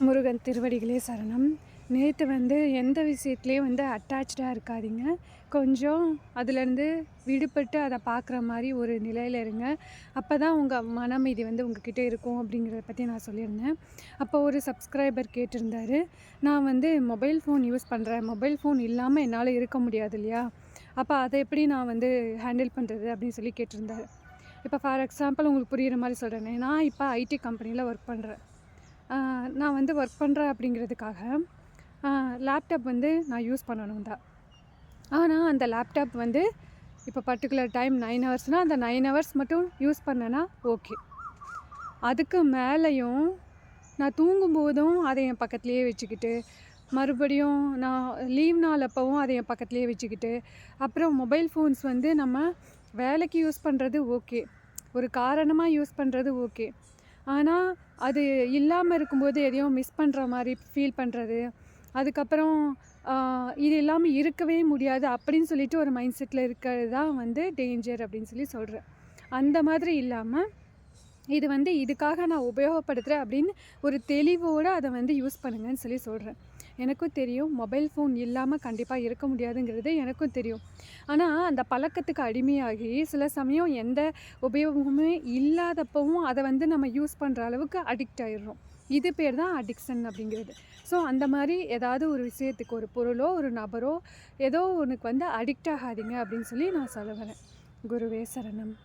முருகன் திருவடிகளே சரணம். நேற்று எந்த விஷயத்துலேயும் அட்டாச்சாக இருக்காதீங்க. கொஞ்சம் அதுலேருந்து விடுபட்டு அதை பார்க்குற மாதிரி ஒரு நிலையில் இருங்க. அப்போ தான் உங்கள் மன அமைதி உங்ககிட்ட இருக்கும் அப்படிங்கிறத பற்றி நான் சொல்லியிருந்தேன். அப்போ ஒரு சப்ஸ்கிரைபர் கேட்டிருந்தார், நான் மொபைல் ஃபோன் யூஸ் பண்ணுறேன், மொபைல் ஃபோன் இல்லாமல் என்னால் இருக்க முடியாது இல்லையா, அப்போ அதை எப்படி நான் ஹேண்டில் பண்ணுறது அப்படின்னு சொல்லி கேட்டிருந்தார். இப்போ ஃபார் எக்ஸாம்பிள் உங்களுக்கு புரிகிற மாதிரி சொல்கிறேனே, நான் இப்போ ஐடி கம்பெனியில் ஒர்க் பண்ணுறேன். நான் ஒர்க் பண்ணுறேன் அப்படிங்கிறதுக்காக லேப்டாப் நான் யூஸ் பண்ணணும் தான். ஆனால் அந்த லேப்டாப் இப்போ பர்டிகுலர் டைம் 9 ஹவர்ஸ்னால் அந்த 9 ஹவர்ஸ் மட்டும் யூஸ் பண்ணேன்னா ஓகே. அதுக்கு மேலேயும் நான் தூங்கும்போதும் அதை என் பக்கத்துலேயே வச்சுக்கிட்டு, மறுபடியும் நான் லீவ் நாள் அப்போவும் அதை என் பக்கத்துலேயே வச்சுக்கிட்டு, அப்புறம் மொபைல் ஃபோன்ஸ் நம்ம வேலைக்கு யூஸ் பண்ணுறது ஓகே, ஒரு காரணமாக யூஸ் பண்ணுறது ஓகே. ஆனால் அது இல்லாமல் இருக்கும்போது எதையும் மிஸ் பண்ணுற மாதிரி ஃபீல் பண்ணுறது, அதுக்கப்புறம் இது இல்லாமல் இருக்கவே முடியாது அப்படின்னு சொல்லிட்டு ஒரு மைண்ட் செட்டில் இருக்கிறது தான் டேஞ்சர் அப்படின்னு சொல்லி சொல்கிறேன். அந்த மாதிரி இல்லாமல் இது இதுக்காக நான் உபயோகப்படுத்துகிறேன் அப்படின்னு ஒரு தெளிவோடு அதை யூஸ் பண்ணுங்கன்னு சொல்லி சொல்கிறேன். எனக்கும் தெரியும் மொபைல் ஃபோன் இல்லாமல் கண்டிப்பாக இருக்க முடியாதுங்கிறது எனக்கும் தெரியும். ஆனால் அந்த பழக்கத்துக்கு அடிமையாகி சில சமயம் எந்த உபயோகமுமே இல்லாதப்பவும் அதை நம்ம யூஸ் பண்ணுற அளவுக்கு அடிக்ட் ஆகிடுறோம். இது பேர் தான் அடிக்ஷன் அப்படிங்கிறது. ஸோ அந்த மாதிரி ஏதாவது ஒரு விஷயத்துக்கு, ஒரு பொருளோ ஒரு நபரோ ஏதோ ஒன்றுக்கு அடிக்ட் ஆகாதீங்க அப்படின்னு சொல்லி நான் சொல்ல வரேன். குருவே சரணம்.